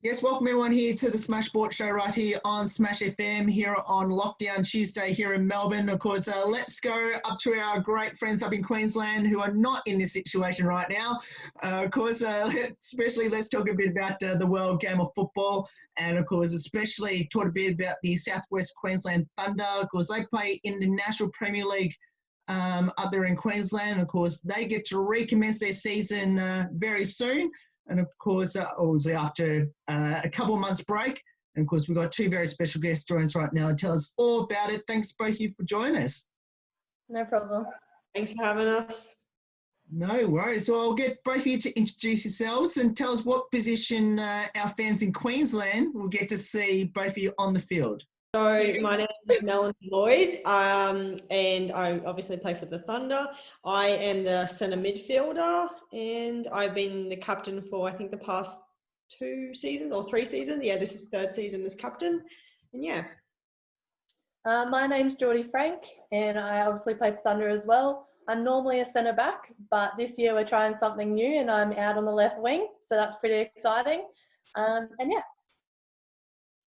Yes, welcome everyone here to the Smash Sport Show right here on Smash FM here on Lockdown Tuesday here in Melbourne. Of course, let's go up to our great friends up in Queensland who are not in this situation right now. Of course, especially let's talk a bit about the world game of football, and of course, especially talk a bit about the Southwest Queensland Thunder. Of course, they play in the National Premier League up there in Queensland. Of course, they get to recommence their season very soon. And of course, obviously after a couple of months break, and of course, we've got two very special guests joining us right now to tell us all about it. Thanks both of you for joining us. No problem. Thanks for having us. No worries. So I'll get both of you to introduce yourselves and tell us what position our fans in Queensland will get to see both of you on the field. So my name is Lloyd, and I obviously play for the Thunder. I am the centre midfielder, and I've been the captain for I think the past 2 seasons or 3 seasons. Yeah, this is third season as captain, and yeah. My name's Jordie Franke, and I obviously play for Thunder as well. I'm normally a centre back, but this year we're trying something new, and I'm out on the left wing, so that's pretty exciting. And yeah.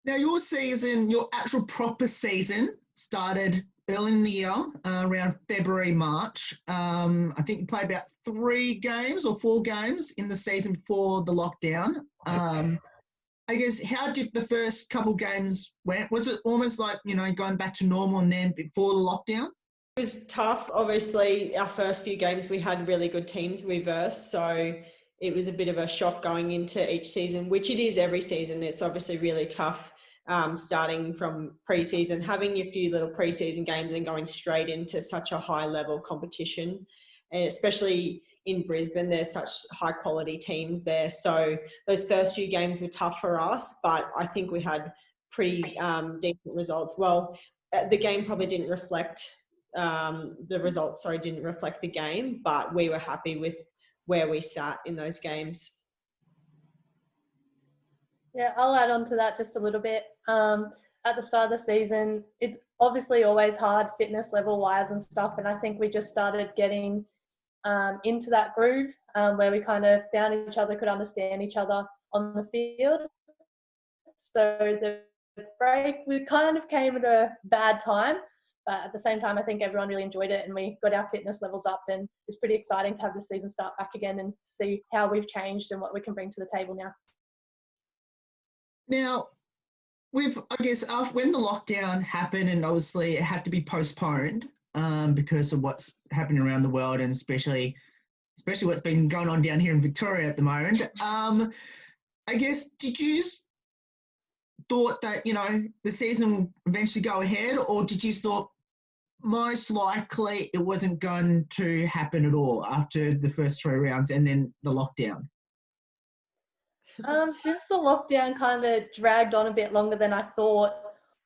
Now, your season, your actual proper season started early in the year, around February, March. I think you played about 3 games or 4 games in the season before the lockdown. I guess, how did the first couple games went? Was it almost like, going back to normal and then before the lockdown? It was tough. Obviously, our first few games, we had really good teams we versed, so it was a bit of a shock going into each season, which it is every season. It's obviously really tough. Starting from pre-season, having a few little pre-season games and going straight into such a high-level competition, and especially in Brisbane, there's such high-quality teams there. So those first few games were tough for us, but I think we had pretty decent results. Well, the game probably didn't reflect the results. Sorry, didn't reflect the game, but we were happy with where we sat in those games. Yeah, I'll add on to that just a little bit. At the start of the season, it's obviously always hard fitness level wise and stuff. And I think we just started getting into that groove where we kind of found each other, could understand each other on the field. So the break, we kind of came at a bad time. But at the same time, I think everyone really enjoyed it and we got our fitness levels up, and it's pretty exciting to have the season start back again and see how we've changed and what we can bring to the table now. Now, when the lockdown happened, and obviously it had to be postponed because of what's happening around the world, and especially what's been going on down here in Victoria at the moment. I guess, did you thought that, the season will eventually go ahead, or did you thought most likely it wasn't going to happen at all after the first 3 rounds and then the lockdown? Since the lockdown kind of dragged on a bit longer than I thought,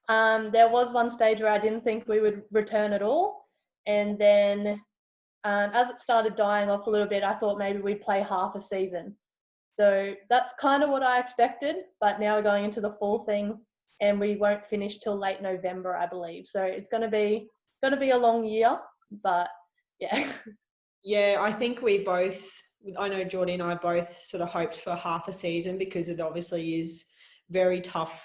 there was one stage where I didn't think we would return at all. And then as it started dying off a little bit, I thought maybe we'd play half a season. So that's kind of what I expected. But now we're going into the full thing and we won't finish till late November, I believe. So it's going to be a long year, but yeah. Yeah, I think I know Jordie and I both sort of hoped for half a season because it obviously is very tough.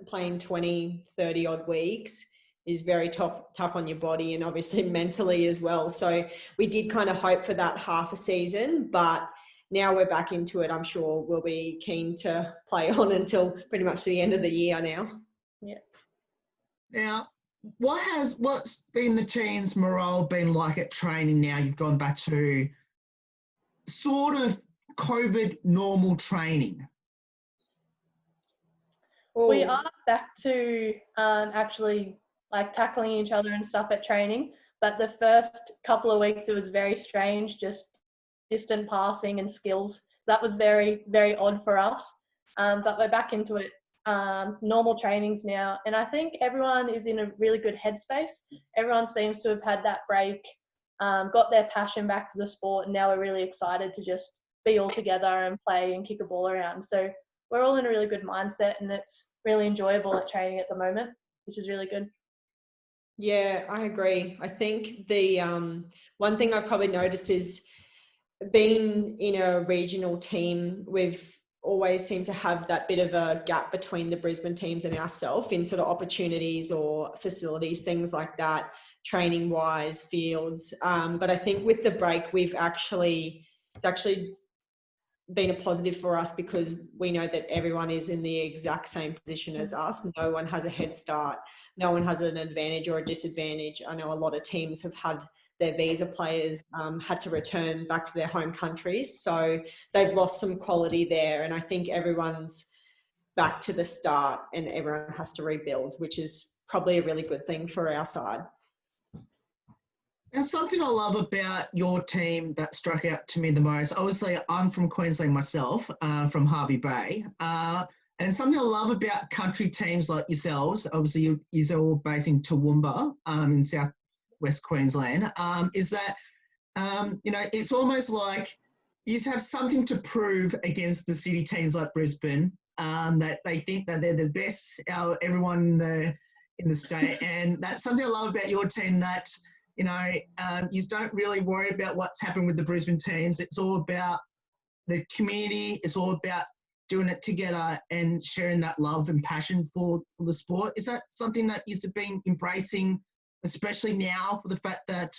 Playing 20, 30 odd weeks is very tough on your body and obviously mentally as well. So we did kind of hope for that half a season, but now we're back into it. I'm sure we'll be keen to play on until pretty much the end of the year now. Yeah. Now, what's been the team's morale been like at training now? You've gone back to sort of COVID normal training. We are back to actually like tackling each other and stuff at training, but the first couple of weeks it was very strange, just distant passing and skills. That was very, very odd for us, but we're back into it. Normal trainings now, and I think everyone is in a really good headspace. Everyone seems to have had that break, got their passion back to the sport, and now we're really excited to just be all together and play and kick a ball around. So we're all in a really good mindset, and it's really enjoyable at training at the moment, which is really good. Yeah, I agree. I think the one thing I've probably noticed is being in a regional team with always seem to have that bit of a gap between the Brisbane teams and ourselves in sort of opportunities or facilities, things like that, training wise, fields. But I think with the break, it's actually been a positive for us because we know that everyone is in the exact same position as us. No one has a head start. No one has an advantage or a disadvantage. I know a lot of teams have had their visa players had to return back to their home countries. So they've lost some quality there. And I think everyone's back to the start and everyone has to rebuild, which is probably a really good thing for our side. Now, something I love about your team that struck out to me the most, obviously I'm from Queensland myself, from Hervey Bay. And something I love about country teams like yourselves, obviously you're all based in Toowoomba in southwest Queensland, is that, it's almost like you have something to prove against the city teams like Brisbane, that they think that they're the best, everyone in the state. And that's something I love about your team, that you don't really worry about what's happened with the Brisbane teams. It's all about the community. It's all about doing it together and sharing that love and passion for the sport. Is that something that you've been embracing, especially now for the fact that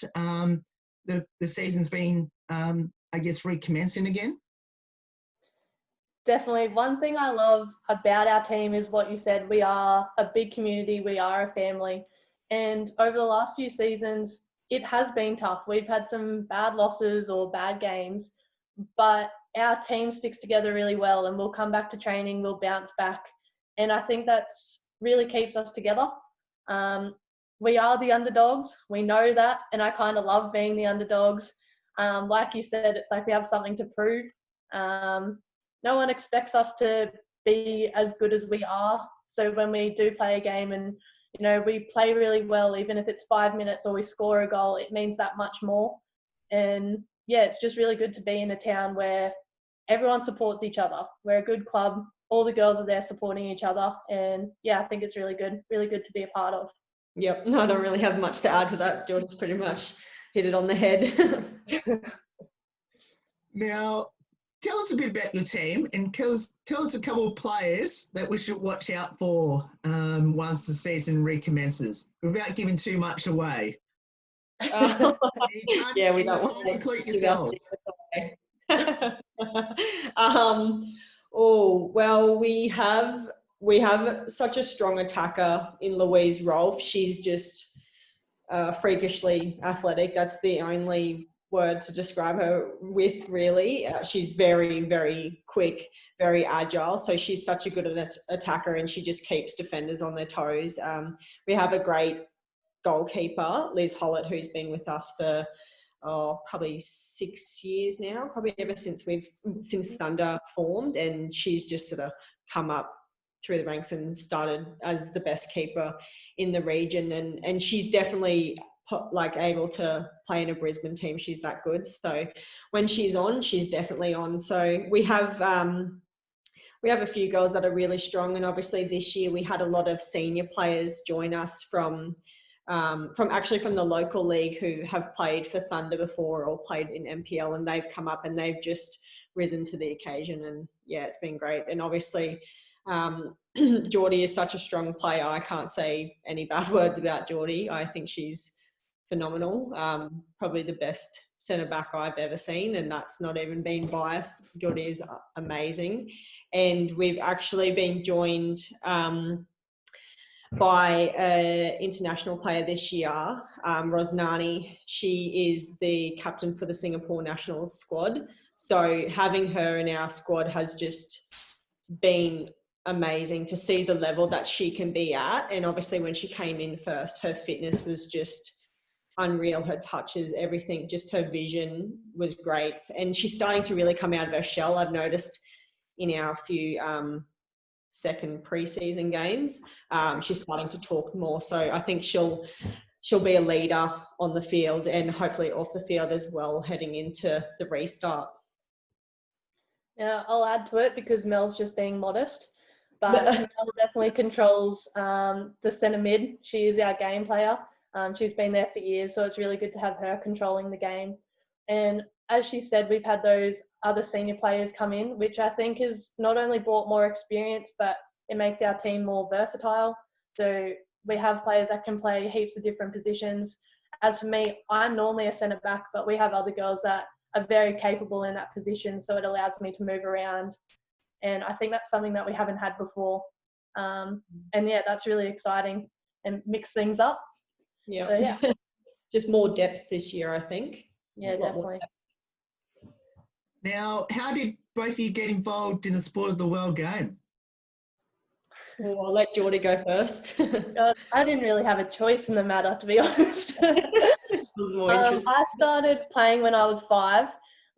the season's been, recommencing again? Definitely. One thing I love about our team is what you said. We are a big community. We are a family. And over the last few seasons, it has been tough. We've had some bad losses or bad games, but our team sticks together really well and we'll come back to training, we'll bounce back. And I think that's really keeps us together. We are the underdogs. We know that. And I kind of love being the underdogs. Like you said, it's like we have something to prove. No one expects us to be as good as we are. So when we do play a game and we play really well, even if it's 5 minutes or we score a goal, it means that much more. And yeah, it's just really good to be in a town where everyone supports each other. We're a good club. All the girls are there supporting each other. And yeah, I think it's really good to be a part of. Yep. No, I don't really have much to add to that. Jordie's pretty much hit it on the head. Now, tell us a bit about your team and tell us a couple of players that we should watch out for once the season recommences, without giving too much away. Yeah, we don't want to include yourself. We have such a strong attacker in Louise Rolfe. She's just freakishly athletic. That's the only word to describe her with, really. She's very, very quick, very agile. So she's such a good attacker and she just keeps defenders on their toes. We have a great goalkeeper, Liz Hollett, who's been with us for probably 6 years now, probably ever since Thunder formed, and she's just sort of come up through the ranks and started as the best keeper in the region, and she's definitely able to play in a Brisbane team. She's that good. So when she's on, she's definitely on. So we have a few girls that are really strong, and obviously this year we had a lot of senior players join us from the local league who have played for Thunder before or played in NPL, and they've come up and they've just risen to the occasion, and yeah, it's been great. And obviously Jordie is such a strong player. I can't say any bad words about Jordie. I think she's phenomenal. Probably the best centre back I've ever seen, and that's not even being biased. Jordie is amazing. And we've actually been joined by an international player this year, Rosnani. She is the captain for the Singapore national squad. So having her in our squad has just been amazing to see the level that she can be at. And obviously when she came in first, her fitness was just unreal. Her touches, everything, just her vision was great. And she's starting to really come out of her shell. I've noticed in our few second pre-season games, she's starting to talk more. So I think she'll be a leader on the field and hopefully off the field as well, heading into the restart. Yeah, I'll add to it because Mel's just being modest. But Mel definitely controls the centre mid. She is our game player. She's been there for years, so it's really good to have her controlling the game. And as she said, we've had those other senior players come in, which I think has not only brought more experience, but it makes our team more versatile. So we have players that can play heaps of different positions. As for me, I'm normally a centre back, but we have other girls that are very capable in that position, so it allows me to move around. And I think that's something that we haven't had before. And yeah, that's really exciting and mix things up. Yeah. So, yeah. Just more depth this year, I think. Yeah, definitely. Now, how did both of you get involved in the sport of the world game? Well, I'll let Jordie go first. God, I didn't really have a choice in the matter, to be honest. It was more interesting. I started playing when I was 5.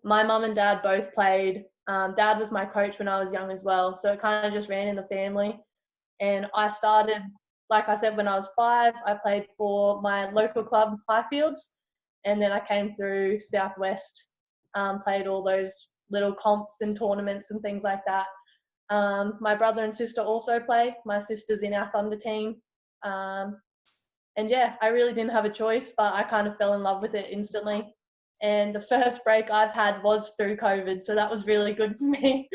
My mum and dad both played. Dad was my coach when I was young as well, so it kind of just ran in the family. And I started, like I said, when I was 5. I played for my local club, Highfields, and then I came through Southwest, played all those little comps and tournaments and things like that. My brother and sister also play. My sister's in our Thunder team. And yeah, I really didn't have a choice, but I kind of fell in love with it instantly. And the first break I've had was through COVID, so that was really good for me.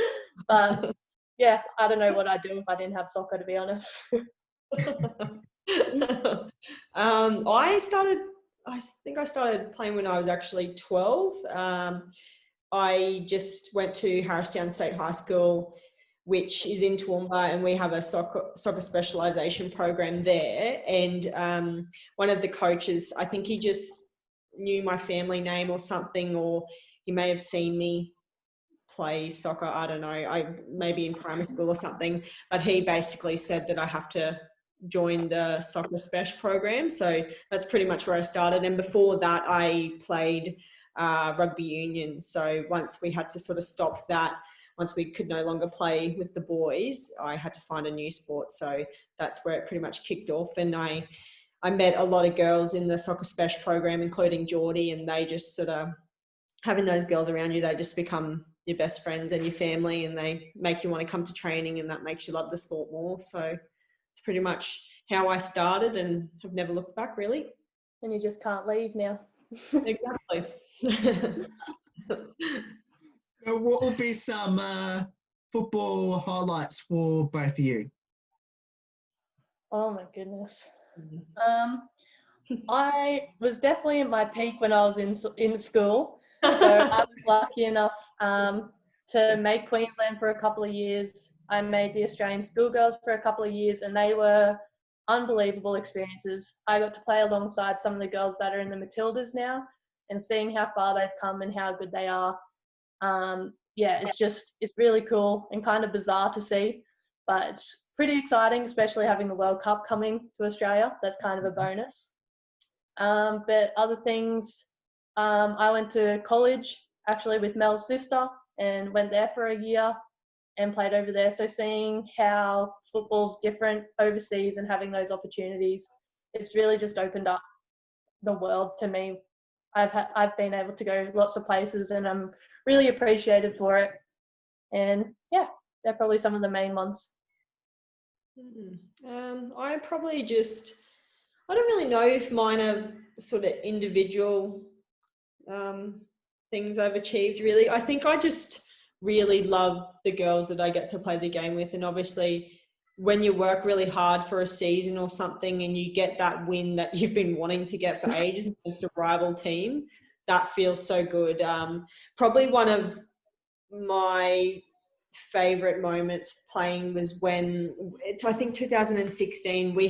But yeah, I don't know what I'd do if I didn't have soccer, to be honest. I think I started playing when I was actually 12. I just went to Harristown State High School, which is in Toowoomba, and we have a soccer specialisation program there. And one of the coaches, I think he just knew my family name or something, or he may have seen me play soccer, I don't know, maybe in primary school or something, but he basically said that I have to join the soccer special program. So that's pretty much where I started. And before that, I played rugby union. So once we had to sort of stop that, once we could no longer play with the boys, I had to find a new sport. So that's where it pretty much kicked off. And I met a lot of girls in the soccer special program, including Jordie, and they just sort of, having those girls around you, they just become your best friends and your family, and they make you want to come to training, and that makes you love the sport more. So it's pretty much how I started and have never looked back, really. And you just can't leave now. Exactly. What will be some football highlights for both of you? Oh my goodness. I was definitely at my peak when I was in school. So I was lucky enough to make Queensland for a couple of years. I made the Australian Schoolgirls for a couple of years, and they were unbelievable experiences. I got to play alongside some of the girls that are in the Matildas now, and seeing how far they've come and how good they are. Yeah, it's really cool and kind of bizarre to see, but it's pretty exciting, especially having the World Cup coming to Australia. That's kind of a bonus. But other things, I went to college actually with Mel's sister and went there for a year and played over there. So seeing how football's different overseas and having those opportunities, it's really just opened up the world to me. I've been able to go lots of places, and I'm really appreciated for it. And yeah, they're probably some of the main ones. I probably just, I don't really know if mine are sort of individual things I've achieved, really. I think I just really love the girls that I get to play the game with. And obviously when you work really hard for a season or something and you get that win that you've been wanting to get for ages against a rival team, that feels so good. Probably one of my favorite moments playing was when, I think 2016, we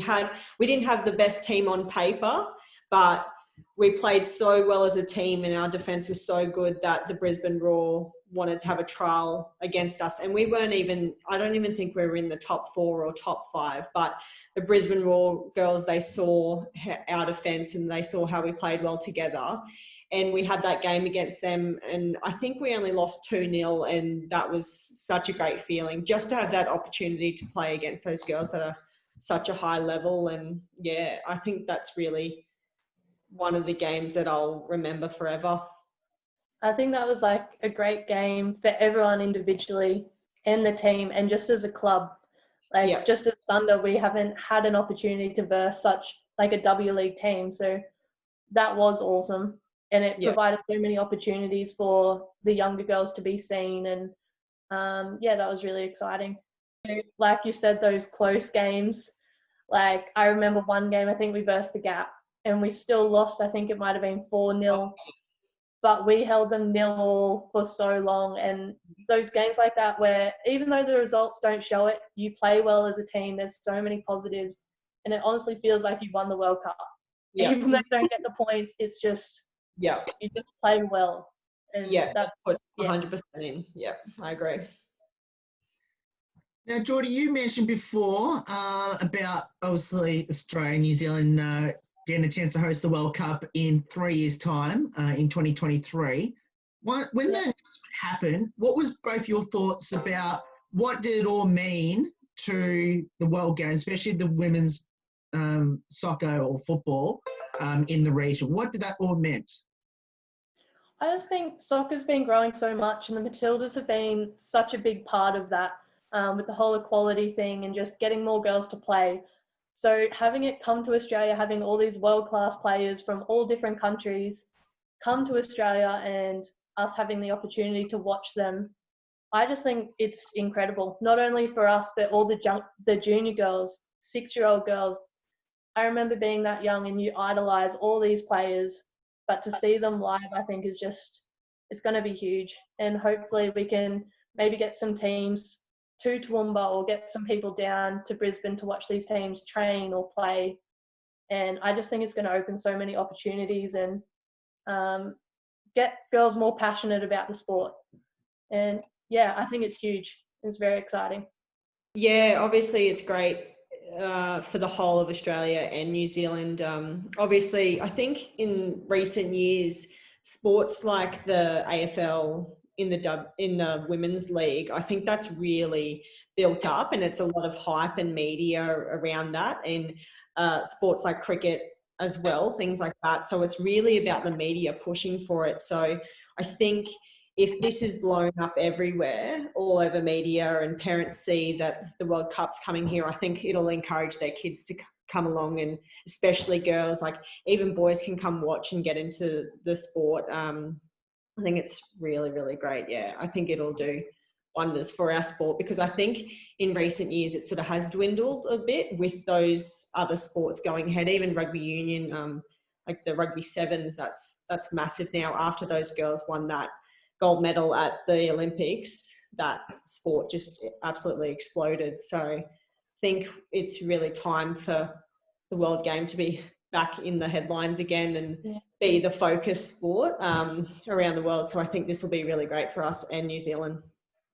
didn't have the best team on paper, but we played so well as a team and our defense was so good that the Brisbane Roar wanted to have a trial against us. And we weren't even, I don't even think we were in the top 4 or top 5, but the Brisbane Roar girls, they saw our defense and they saw how we played well together. And we had that game against them, and I think we only lost 2-0, and that was such a great feeling just to have that opportunity to play against those girls that are such a high level. And yeah, I think that's really one of the games that I'll remember forever. I think that was like a great game for everyone individually and the team, and just as a club. Like just as Thunder, we haven't had an opportunity to verse such like a W League team, so that was awesome. and it Yeah. provided so many opportunities for the younger girls to be seen. And that was really exciting. Like you said, those close games, like I remember one game, I think we versed the Gap and we still lost. I think it might have been 4-0, but we held them 0 for so long. And those games like that, where even though the results don't show it, you play well as a team. There's so many positives, and it honestly feels like you won the World Cup. Yeah. Even though you don't get the points, it's just you just play well, and that's put 100% in. Yeah, I agree. Now, Jordie, you mentioned before about obviously Australia and New Zealand getting a chance to host the World Cup in 3 years' time in 2023. When that announcement happened, what was both your thoughts about what did it all mean to the World Games, especially the women's soccer or football in the region? What did that all mean? I just think soccer's been growing so much, and the Matildas have been such a big part of that. With the whole equality thing and just getting more girls to play. So having it come to Australia, having all these world-class players from all different countries come to Australia and us having the opportunity to watch them, I just think it's incredible. Not only for us, but all the junior girls, 6-year-old girls. I remember being that young and you idolise all these players, but to see them live, I think is just, it's going to be huge. And hopefully we can maybe get some teams to Toowoomba or get some people down to Brisbane to watch these teams train or play. And I just think it's going to open so many opportunities and get girls more passionate about the sport. And I think it's huge. It's very exciting. Yeah, obviously it's great for the whole of Australia and New Zealand. Obviously, I think in recent years, sports like the AFL in the women's league, I think that's really built up, and it's a lot of hype and media around that, and sports like cricket as well, things like that. So it's really about the media pushing for it. So I think if this is blown up everywhere, all over media, and parents see that the World Cup's coming here, I think it'll encourage their kids to come along, and especially girls, like even boys can come watch and get into the sport. I think it's really, really great. Yeah, I think it'll do wonders for our sport, because I think in recent years it sort of has dwindled a bit with those other sports going ahead. Even rugby union, like the rugby sevens, that's massive now. After those girls won that gold medal at the Olympics, that sport just absolutely exploded. So I think it's really time for the World Game to be back in the headlines again and be the focus sport around the world. So I think this will be really great for us and New Zealand.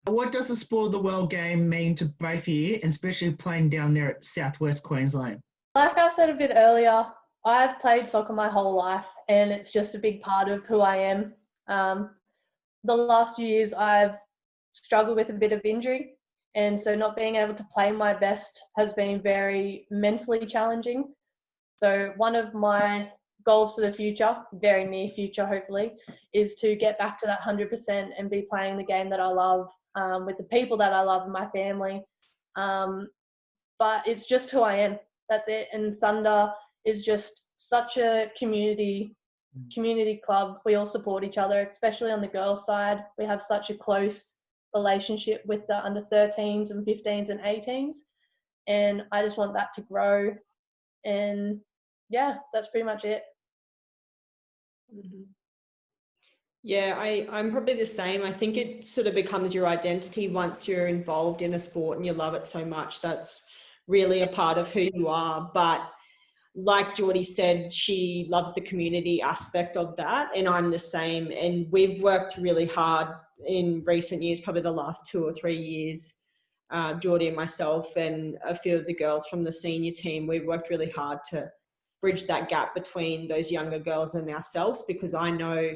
What does the sport of the World Game mean to both of you, and especially playing down there at Southwest Queensland? Like I said a bit earlier, I've played soccer my whole life, and it's just a big part of who I am. The last few years I've struggled with a bit of injury, and so not being able to play my best has been very mentally challenging. So one of my goals for the future, very near future hopefully, is to get back to that 100% and be playing the game that I love with the people that I love and my family. But it's just who I am. That's it. And Thunder is just such a community club. We all support each other, especially on the girls' side. We have such a close relationship with the under 13s and 15s and 18s. And I just want that to grow. And that's pretty much it. Yeah, I'm probably the same. I think it sort of becomes your identity once you're involved in a sport and you love it so much. That's really a part of who you are. But like Jordie said, she loves the community aspect of that, and I'm the same. And we've worked really hard in recent years, probably the last 2 or 3 years, Jordie and myself and a few of the girls from the senior team, we've worked really hard to bridge that gap between those younger girls and ourselves, because I know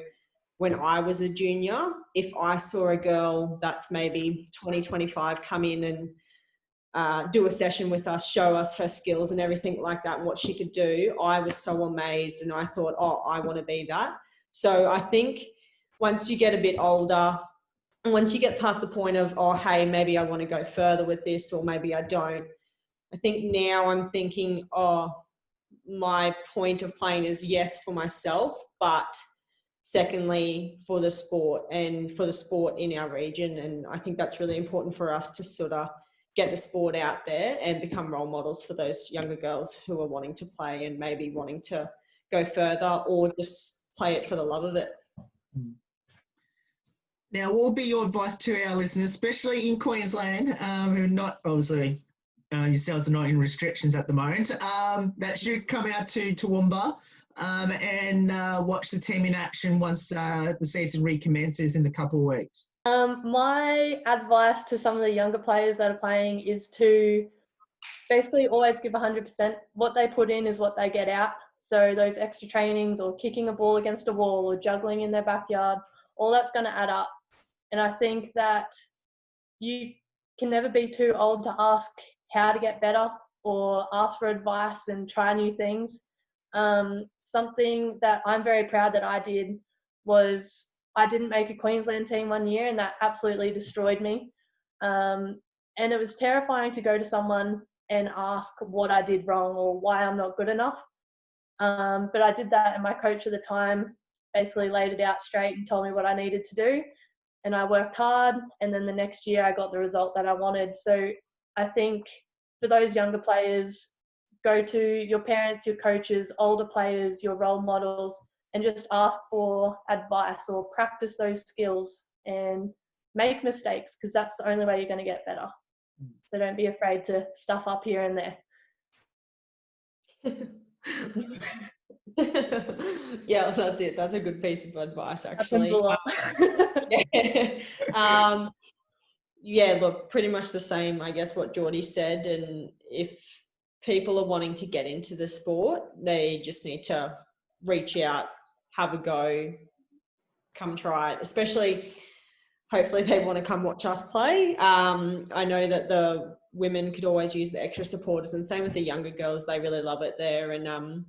when I was a junior, if I saw a girl that's maybe 20, 25 come in and do a session with us, show us her skills and everything like that, and what she could do, I was so amazed, and I thought, oh, I want to be that. So I think once you get a bit older, and once you get past the point of, oh, hey, maybe I want to go further with this, or maybe I don't, I think now I'm thinking, oh, my point of playing is yes for myself, but secondly for the sport and for the sport in our region. And I think that's really important for us to sort of get the sport out there and become role models for those younger girls who are wanting to play and maybe wanting to go further or just play it for the love of it. Now, what will be your advice to our listeners, especially in Queensland, who are not, obviously, yourselves are not in restrictions at the moment, that should come out to Toowoomba and watch the team in action once the season recommences in a couple of weeks? My advice to some of the younger players that are playing is to basically always give 100%. What they put in is what they get out. So those extra trainings or kicking a ball against a wall or juggling in their backyard, all that's going to add up. And I think that you can never be too old to ask how to get better or ask for advice and try new things. Something that I'm very proud that I did was I didn't make a Queensland team one year, and that absolutely destroyed me. And it was terrifying to go to someone and ask what I did wrong or why I'm not good enough. But I did that, and my coach at the time basically laid it out straight and told me what I needed to do. And I worked hard, and then the next year I got the result that I wanted. So I think for those younger players, go to your parents, your coaches, older players, your role models, and just ask for advice or practice those skills and make mistakes, because that's the only way you're going to get better. So don't be afraid to stuff up here and there. Yeah, that's it. That's a good piece of advice, actually. Yeah, look, pretty much the same, I guess, what Jordie said. And if people are wanting to get into the sport, they just need to reach out, have a go, come try it. Especially, hopefully they want to come watch us play. I know that the women could always use the extra supporters, and same with the younger girls. They really love it there. And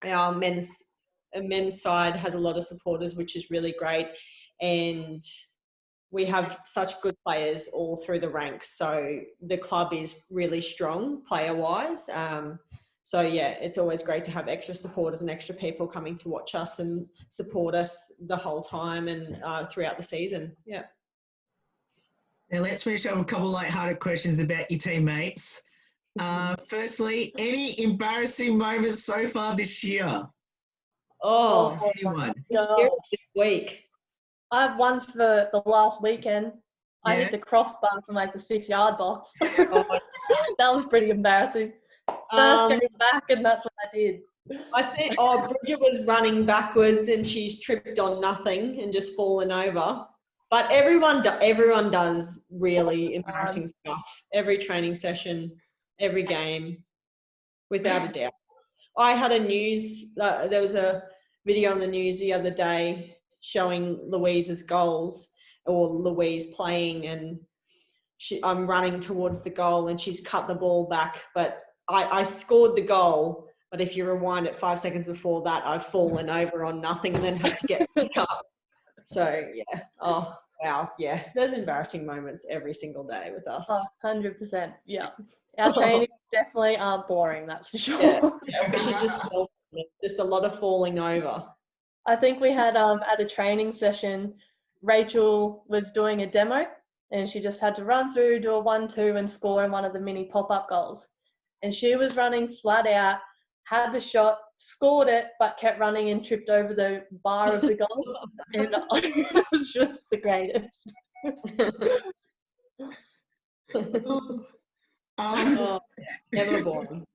our men's side has a lot of supporters, which is really great. And we have such good players all through the ranks. So the club is really strong player-wise. So, yeah, it's always great to have extra supporters and extra people coming to watch us and support us the whole time and throughout the season. Yeah. Now, let's finish up with a couple of lighthearted questions about your teammates. Firstly, any embarrassing moments so far this year? Oh, anyone? This week. I have one for the last weekend. Yeah. I hit the crossbar from like the 6-yard box. That was pretty embarrassing. First game back, and that's what I did. I think, Bridget was running backwards and she's tripped on nothing and just fallen over. But everyone does really embarrassing stuff. Every training session, every game, without a doubt. I had there was a video on the news the other day showing Louise's goals, or Louise playing, and I'm running towards the goal and she's cut the ball back, but I scored the goal. But if you rewind it 5 seconds before that, I've fallen over on nothing and then had to get back up. So, yeah. Oh, wow. Yeah. There's embarrassing moments every single day with us. 100%. Yeah. Our trainings definitely aren't boring, that's for sure. Yeah, we should just a lot of falling over. I think we had at a training session, Rachel was doing a demo and she just had to run through, do a 1-2 and score in one of the mini pop-up goals. And she was running flat out, had the shot, scored it, but kept running and tripped over the bar of the goal. And it was just the greatest. Never boring.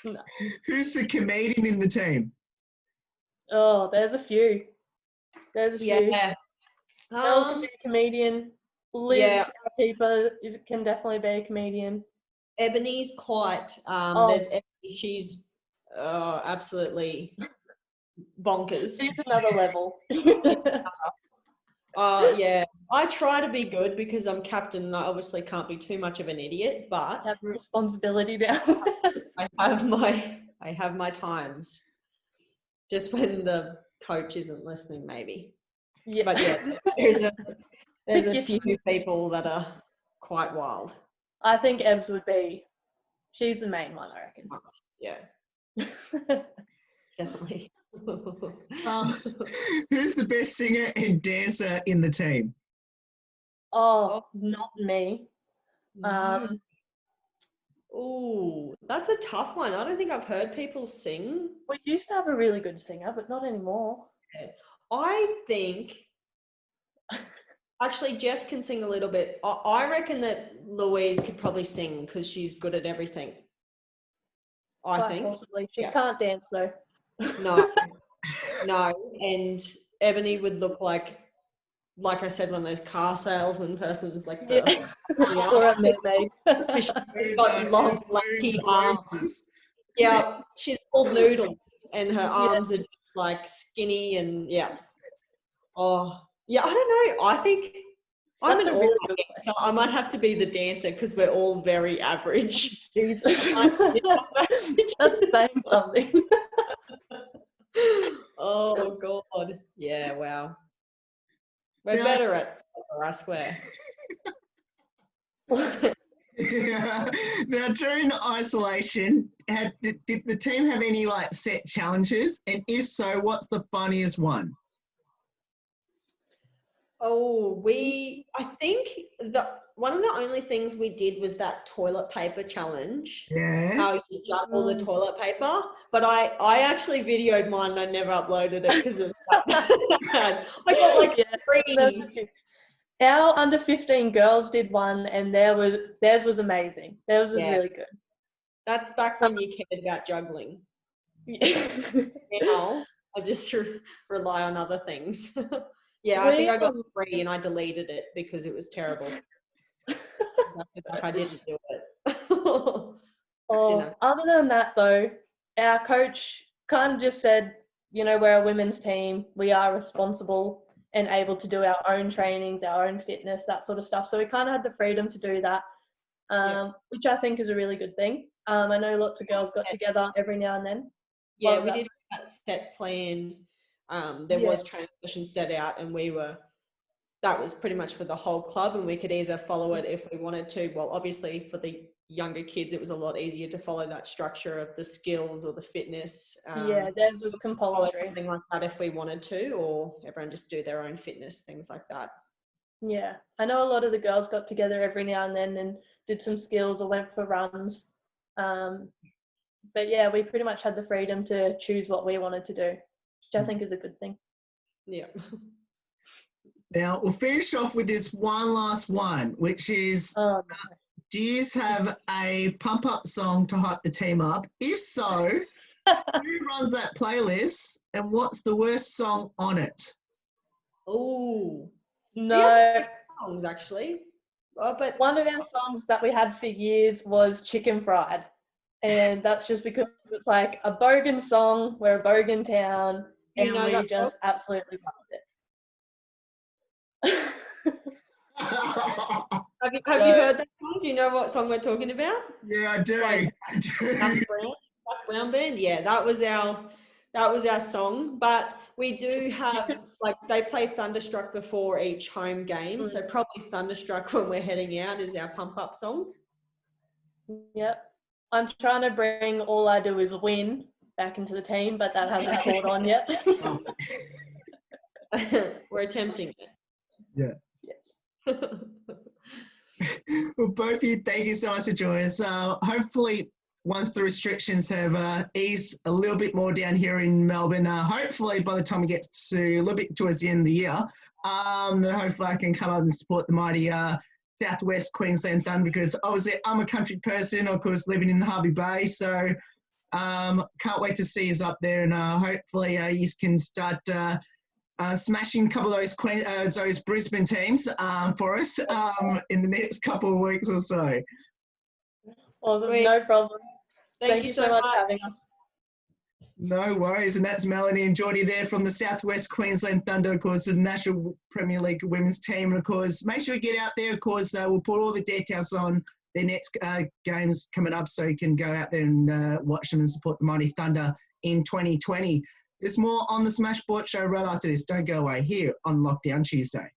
No. Who's the comedian in the team? Oh, there's a few. There's a few. Yeah. Mel can be a comedian. Liz, our keeper, can definitely be a comedian. Ebony's quite. There's Ebony. She's absolutely bonkers. She's another level. Yeah. I try to be good because I'm captain and I obviously can't be too much of an idiot, but have a responsibility now. I have my times. Just when the coach isn't listening, maybe. Yeah. But yeah, there's a few people that are quite wild. I think Evs she's the main one, I reckon. Yeah. Definitely. Who's the best singer and dancer in the team? Oh, not me. No. Oh, that's a tough one. I don't think I've heard people sing. We used to have a really good singer, but not anymore. I think, actually, Jess can sing a little bit. I reckon that Louise could probably sing because she's good at everything. I think. Possibly. She can't dance though. No, no. And Ebony would look like I said, one of those car salesman persons, like the or a mermaid. She's got long, lumpy arms. Yeah, she's called Noodles, and her arms are just like skinny and Oh, yeah. I don't know. I think I'm an all so I might have to be the dancer because we're all very average. Jesus, that's saying something. Oh God, yeah, wow. We're better at soccer, I swear. Now, during isolation, did the team have any like set challenges? And if so, what's the funniest one? Oh, I think one of the only things we did was that toilet paper challenge. Yeah. How you juggle the toilet paper. But I actually videoed mine and I never uploaded it because of that. I got like 3. Our under 15 girls did one and theirs was amazing. Theirs was really good. That's back when you cared about juggling. Now I just rely on other things. I think I got 3 and I deleted it because it was terrible. I didn't do it. Other than that though, our coach kind of just said, we're a women's team. We are responsible and able to do our own trainings, our own fitness, that sort of stuff. So we kind of had the freedom to do that, which I think is a really good thing. I know lots of girls got together every now and then. Yeah, we did that set plan. There was training sessions set out and that was pretty much for the whole club and we could either follow it if we wanted to. Well, obviously for the younger kids, it was a lot easier to follow that structure of the skills or the fitness. Theirs was compulsory. Something like that if we wanted to, or everyone just do their own fitness, things like that. Yeah, I know a lot of the girls got together every now and then and did some skills or went for runs. But we pretty much had the freedom to choose what we wanted to do, which I think is a good thing. Yeah. Now, we'll finish off with this one last one, which is, do you have a pump-up song to hype the team up? If so, who runs that playlist and what's the worst song on it? Oh, no. Songs, actually. But one of our songs that we had for years was Chicken Fried. And that's just because it's like a bogan song, we're a bogan town, and we just absolutely loved it. Have you heard that song? Do you know what song we're talking about? Yeah, I do. Black Brown Band. Yeah, that was our song. But we do have they play Thunderstruck before each home game, so probably Thunderstruck when we're heading out is our pump up song. Yep. I'm trying to bring All I Do Is Win back into the team, but that hasn't caught on yet. We're attempting it. Yeah. Yes. Well, both of you, thank you so much for joining us. Hopefully, once the restrictions have eased a little bit more down here in Melbourne, hopefully by the time we get to a little bit towards the end of the year, then hopefully I can come up and support the mighty Southwest Queensland Thunder, because obviously I'm a country person, of course, living in Harvey Bay, so can't wait to see us up there, and hopefully you can start smashing a couple of those Brisbane teams for us in the next couple of weeks or so. Awesome, no problem. Thank you so much for having us. No worries, and that's Melanie and Jordie there from the Southwest Queensland Thunder, of course, the National Premier League women's team. And of course, make sure you get out there. Of course, we'll put all the details on their next games coming up, so you can go out there and watch them and support the mighty Thunder in 2020. There's more on the Smash Sport Show right after this. Don't go away here on Lockdown Tuesday.